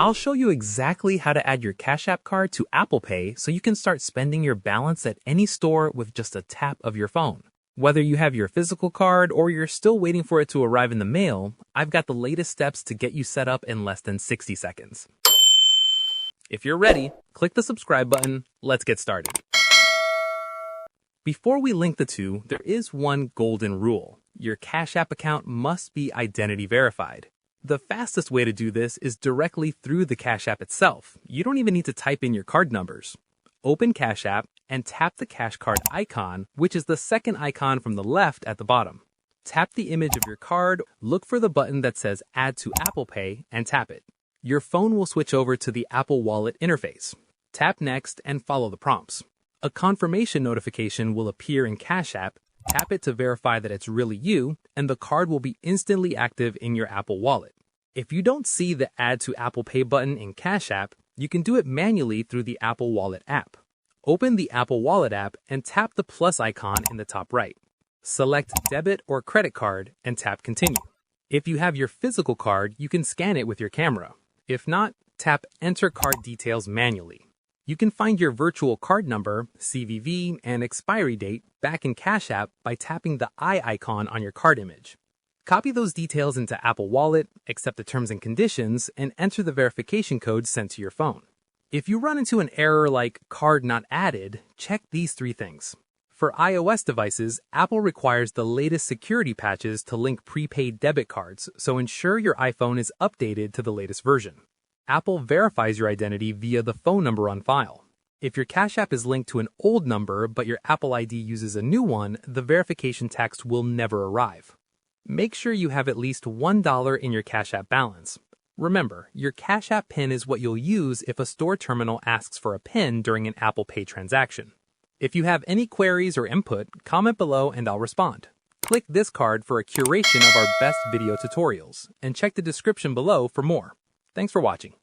I'll show you exactly how to add your Cash App card to Apple Pay so you can start spending your balance at any store with just a tap of your phone. Whether you have your physical card or you're still waiting for it to arrive in the mail, I've got the latest steps to get you set up in less than 60 seconds. If you're ready, click the subscribe button. Let's get started. Before we link the two, there is one golden rule. Your Cash App account must be identity verified. The fastest way to do this is directly through the Cash App itself. You don't even need to type in your card numbers. Open Cash App and tap the Cash Card icon, which is the second icon from the left at the bottom. Tap the image of your card, look for the button that says Add to Apple Pay, and tap it. Your phone will switch over to the Apple Wallet interface. Tap Next and follow the prompts. A confirmation notification will appear in Cash App. Tap it to verify that it's really you, and the card will be instantly active in your Apple Wallet. If you don't see the Add to Apple Pay button in Cash App, you can do it manually through the Apple Wallet app. Open the Apple Wallet app and tap the plus icon in the top right. Select Debit or Credit Card and tap Continue. If you have your physical card, you can scan it with your camera. If not, tap Enter Card Details manually. You can find your virtual card number, CVV, and expiry date back in Cash App by tapping the eye icon on your card image. Copy those details into Apple Wallet, accept the terms and conditions, and enter the verification code sent to your phone. If you run into an error like card not added, check these 3 things. For iOS devices, Apple requires the latest security patches to link prepaid debit cards, so ensure your iPhone is updated to the latest version. Apple verifies your identity via the phone number on file. If your Cash App is linked to an old number but your Apple ID uses a new one, the verification text will never arrive. Make sure you have at least $1 in your Cash App balance. Remember, your Cash App PIN is what you'll use if a store terminal asks for a PIN during an Apple Pay transaction. If you have any queries or input, comment below and I'll respond. Click this card for a curation of our best video tutorials, and check the description below for more. Thanks for watching.